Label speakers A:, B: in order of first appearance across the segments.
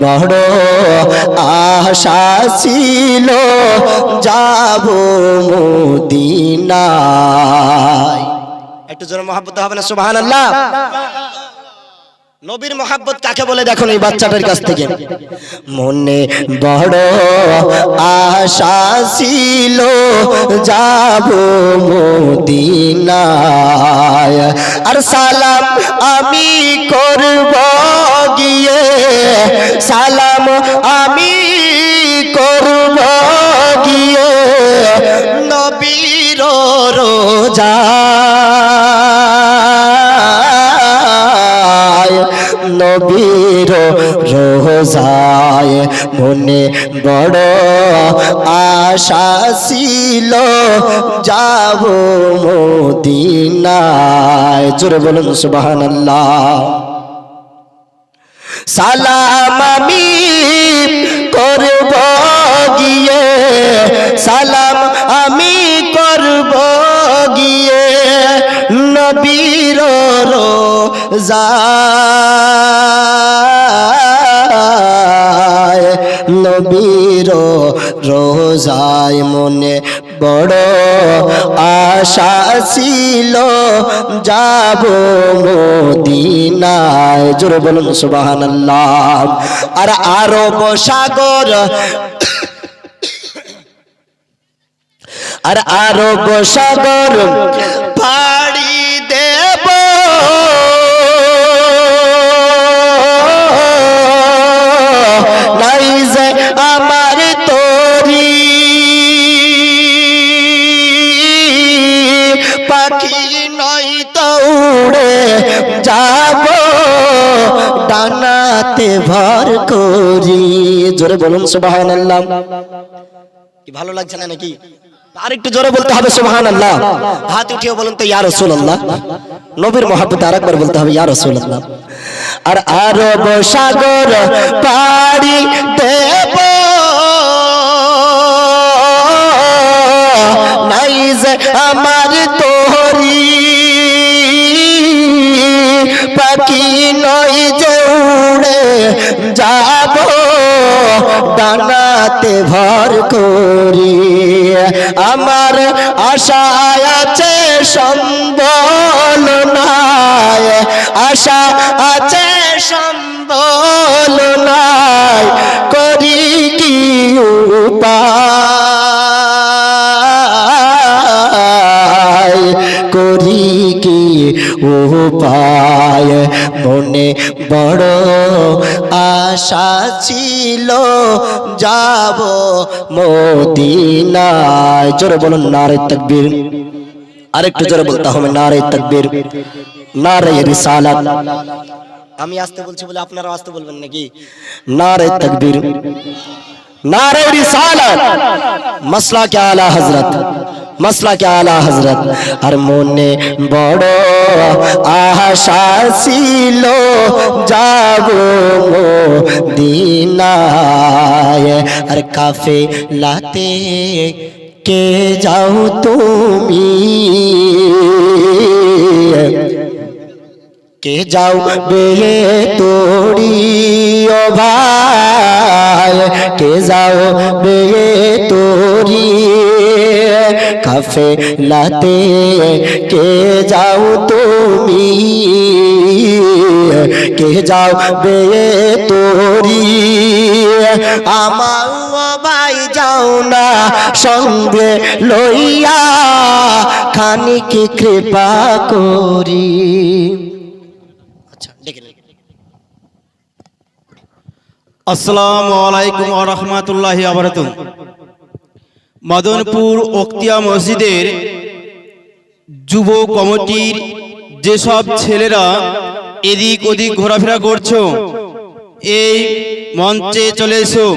A: বড় আশা ছিল যাব মদিনায়। একটু জোরে মহব্বত হবে না সুবহানাল্লাহ। নবীর মহব্বত কাকে বলে দেখুন এই বাচ্চাটার কাছ থেকে। মনে বড় আশা ছিল যাব মদিনায়, আর সালাম আমি করব গিয়ে, সালাম আমি করব গিয়ে নবীর রোজা, নবীর রোজায়। মনে বড় আশা ছিল যাব মদিনায়। জোরে বলুন সুবহানাল্লাহ। সালাম আমি করব গিয়ে, সালাম আমি করব গিয়ে নবীর রোজায়, নবীর রোজায়। মনে বড় আশা ছিল যাব মদিনায়। জোরে বলুন সুবহানাল্লাহ। আর আরব সাগর, আর আরব সাগর পাড়ি দেব, নাই যে আমার তরি পাখি নয় তো উড়ে যাব ডানাতে ভর করি। জোরে বলুন সুবহানাল্লাহ। কি ভালো লাগছে না নাকি? আরেকটু জোরে বলতে হবে সুবহানাল্লাহ। হাত উঠিয়ে বলুন তো ইয়া রাসূলুল্লাহ। নবীর মহব্বত আরেকবার বলতে হবে ইয়া রাসূলুল্লাহ। আর আরব সাগর পাড়ি দেব, নাই যে আমার তরি পাখি নয় যে উড়ে যাব ডানাতে ভর করি। আমার আশা আছে সম্বল নাই, আশা আছে সম্বল নাই, করি কি উপায়, করি কি উপায়। মনে বড় আশা ছিল যাব মদিনায়। জোরে বলুন নারে তাকবীর। আরেকটু জোরে বলতে হবে নারে তাকবীর, নারে রিসালাত। আমি আসতে বলছি বলে আপনারা আসতে বলবেন নাকি? নারে তাকবীর, নারে রিসালাত, মাসলা কে আলা হযরত, মাসলা কে আলা হযরত। আর মনে বড় আশা ছিল যাব মদিনায়। আর কাফেলাতে কে যাও তুমি, কে যাও বে তোরি ও ভাই, কে যাও বে তোরি কাফেলাতে, কে যাও তুমি, কে যাও বে তোরি। আমার ভাই যাও না সঙ্গে লইয়া, খানিক কৃপা করি।
B: আসসালামু আলাইকুম ওয়া রাহমাতুল্লাহি ওয়া বারাকাতুহু। মদনপুর ওক্তিয়া মসজিদের যুব কমিটির যেসব ছেলেরা এদিক ওদিক ঘোরাফেরা করছো, এই মঞ্চে চলে এসো।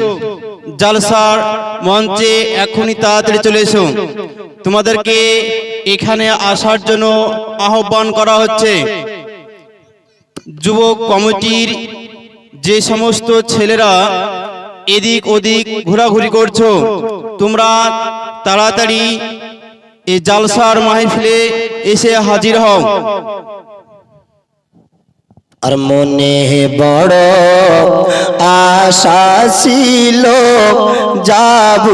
B: জালসার মঞ্চে এখনই তাড়াতাড়ি চলে এসো। তোমাদেরকে এখানে আসার জন্য আহ্বান করা হচ্ছে। যুব কমিটির যে সমস্ত ছেলেরা এদিক ওদিক ঘোরাঘুরি করছো, তোমরা তাড়াতাড়ি এই জালসার মাহফিলে এসে হাজির হও।
A: আর মনে বড় আশা ছিল যাব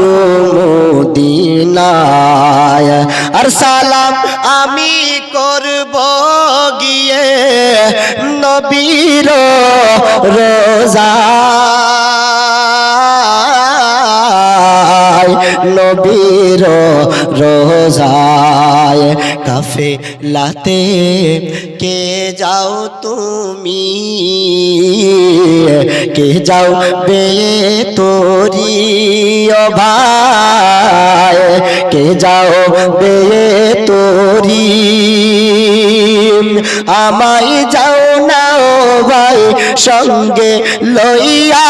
A: মদিনায় আর সালাম আমি করব গিয়ে নবীর রোজায় নবীর রোজায় কাফেলাতে কে যাও তুমি কে যাও বে তোরি ও ভাই কে যাও বে তোরি আমায় যাও না ও ভাই সঙ্গে লইয়া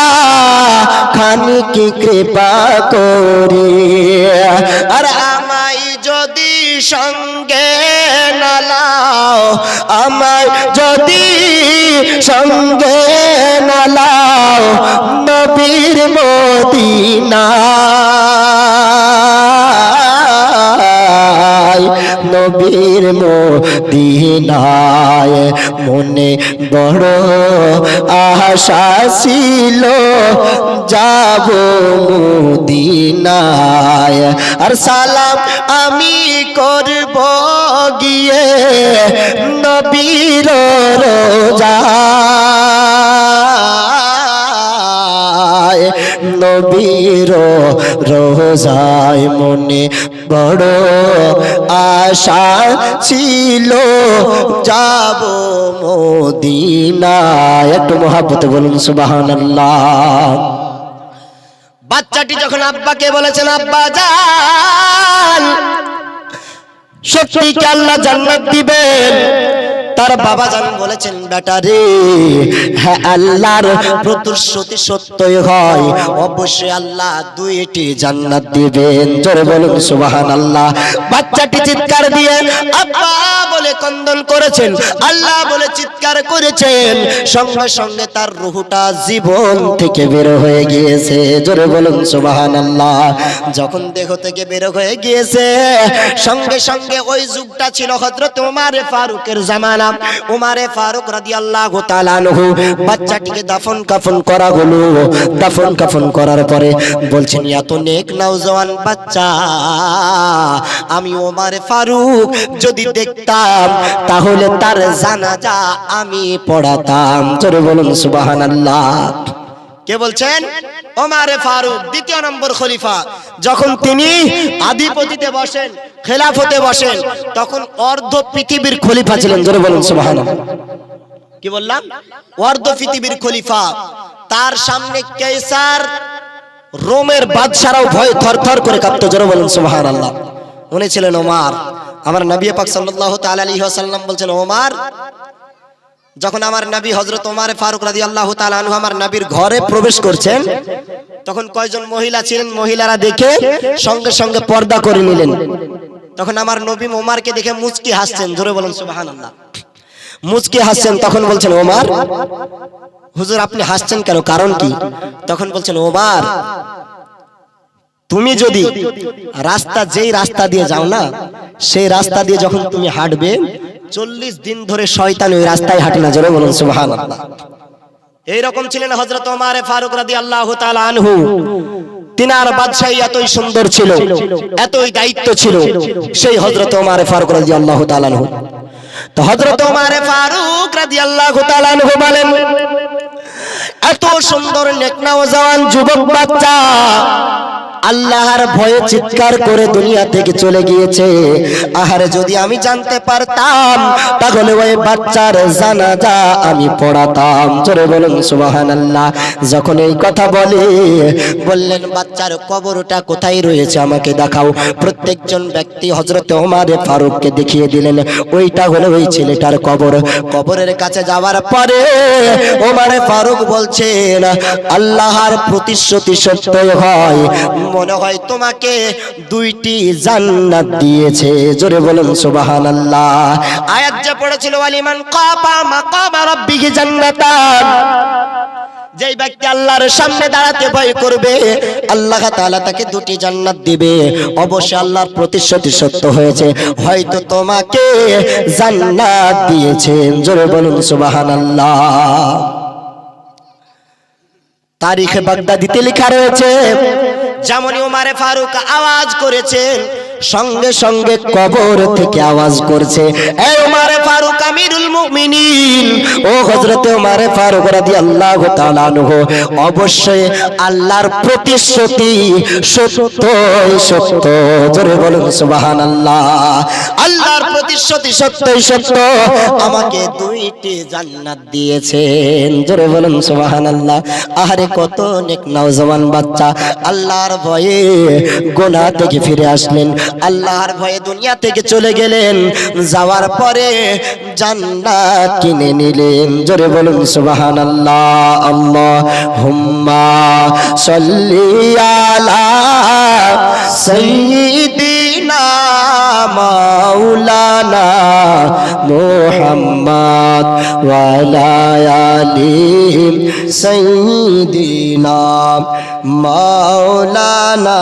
A: খানিক কৃপা করি আর আমায় যদি সঙ্গে না লাও আমায় যদি সঙ্গে না লাও নবীর মদিনায় নবীর মদিনায় মনে বড় আশা ছিল যাব মদিনায় আর সালাম আমি করব গিয়ে নবীর রোজায় নবীর রোজায় মনে বড় আশা ছিল যাব মদিনায় একটু মহব্বতে বলুন সুবহানাল্লাহ বাচ্চাটি যখন আব্বাকে বলেছেন আব্বা জান সত্যি কি আল্লাহ জান্নাত দিবেন তার বাবা জান বলেছেন বেটা রে হ্যাঁ আল্লাহর প্রতিশ্রুতি সত্যই হয় অবশ্যই আল্লাহ দুইটি জান্নাত দিবেন জোরে বলুন সুবহানাল্লাহ বাচ্চাটি চিৎকার দিয়ে আব্বা বলে ক্রন্দন করেছেন আল্লাহ বলে চিৎকার করেছেন সঙ্গে সঙ্গে তার রূহটা জীবন থেকে বের হয়ে গিয়েছে জোরে বলুন সুবহানাল্লাহ যখন দেহ থেকে বের হয়ে গিয়েছে সঙ্গে সঙ্গে ওই যুগটা ছিল হযরত ওমর ফারুকের জামানা উমারে ফারুক রাদিয়াল্লাহু তাআলা আনহু বাচ্চাটিকে দাফন কাফন করা হলো দাফন কাফন করার পরে বলছেন এত নেক নওজওয়ান বাচ্চা আমি ওমর ফারুক যদি দেখতাম তাহলে তার জানাজা আমি পড়াতাম জোরে বলুন সুবহানাল্লাহ কে বলছেন ওমর ফারুক দ্বিতীয় নম্বর খলিফা যখন তিনি আধিপত্যে বসেন খেলাফতে বসেন তখন অর্ধ পৃথিবীর খলিফা ছিলেন জোরে বলুন সুবহানাল্লাহ কি বললাম অর্ধ পৃথিবীর খলিফা তার সামনে কায়সার রোমের বাদশারাও ভয়ে থরথর করে কাঁপতো জোরে বলুন সুবহানাল্লাহ উনি ছিলেন ওমর আমার নবী পাক সাল্লাল্লাহু তাআলা আলাইহি ওয়াসাল্লাম বলছেন ওমর যখন আমার নবী হযরত ওমর ফারুক রাদিয়াল্লাহু তাআলা আনহু আমার নবীর ঘরে প্রবেশ করছেন তখন কয়জন মহিলা ছিলেন মহিলারা দেখে সঙ্গে সঙ্গে পর্দা করে নিলেন তখন আমার নবী ওমরকে দেখে মুচকি হাসছেন জোরে বলুন সুবহানাল্লাহ মুচকি হাসছেন তখন বলছেন ওমর হুজুর আপনি হাসছেন কেন কারণ কি তখন বলছেন ওমর তুমি যদি যেই রাস্তা দিয়ে যাও না সেই রাস্তা দিয়ে যখন তুমি হাঁটবে 40 দিন ধরে শয়তান ওই রাস্তায় হাঁটে না জোরে বলুন সুবহানাল্লাহ এইরকম ছিলেন হযরত ওমর ফারুক রাদিয়াল্লাহু তাআলা আনহু তিনার বাদশাহী এতই সুন্দর ছিল এতই দায়িত্ব ছিল সেই হযরত ওমর ফারুক রাদিয়াল্লাহু তাআলা আনহু তো হযরত ওমর ফারুক রাদিয়াল্লাহু তাআলা আনহু বলেন এত সুন্দর নেক নওজওয়ান যুবক বাচ্চা আল্লাহর ভয়ে চিৎকার করে দুনিয়া থেকে চলে গিয়েছে আহারে যদি আমি জানতে পারতাম তাহলে ওই বাচ্চার জানাজা আমি পড়াতাম জোরে বলুন সুবহানাল্লাহ যখন এই কথা বললেন বাচ্চার কবরটা কোথায় রয়েছে আমাকে দেখাও প্রত্যেকজন ব্যক্তি হযরত ওমর ফারুককে দেখিয়ে দিলেন ওইটা হলো ওই ছেলেটার কবর কবরের কাছে যাওয়ার পরে ওমর ফারুক বলছেন আল্লাহর প্রতিশ্রুতি সত্য হয় মনে হয় তোমাকে দুইটি জান্নাত দিয়েছে জোরে বলুন সুবহানাল্লাহ আয়াত যে পড়েছিল ওয়ালিমান কাবা মাকাম রাব্বিহি জান্নাতান যেই ব্যক্তি আল্লাহর সামনে দাঁড়াতে ভয় করবে আল্লাহ তাআলা তাকে দুটি জান্নাত দিবে অবশ্যই আল্লাহর প্রতিশ্রুতি সত্য হয়েছে হয়তো তোমাকে জান্নাত দিয়েছেন জোরে বলুন সুবহানাল্লাহ তারিখে বাগদাদিতে লেখা রয়েছে, যেমন ওমরে ফারুক আওয়াজ করেছেন, সঙ্গে সঙ্গে কবর থেকে আওয়াজ করছে, এ ওমরে ফারুক আমিরুল মুমিনিন, ও হযরতে ওমরে ফারুক রাদিয়াল্লাহু তাআলা আনহু, অবশ্যই আল্লাহর প্রতিশ্রুতি সত্যই সত্য। জোরে বলুন সুবহানাল্লাহ। আল্লাহর প্রতিশ্রুতি সত্যই সত্য, আমাকে দুইটি জান্নাত দিয়েছেন। জোরে বলুন সুবহানাল্লাহ। আরে কত নেক নওজওয়ান বাচ্চা আল্লাহর ভয়ে গুনাহ থেকে ফিরে আসলেন, আল্লাহর ভয়ে দুনিয়া থেকে চলে গেলেন, যাওয়ার পরে জান্নাত কিনে নিলেন। জোরে বলুন সুবহানাল্লাহ। আল্লাহুম্মা সাল্লি আলা সাইয়্যিদিনা মাওলানা মুহাম্মদ ওয়া আলা আলি সাইয়্যিদিনা মাওলানা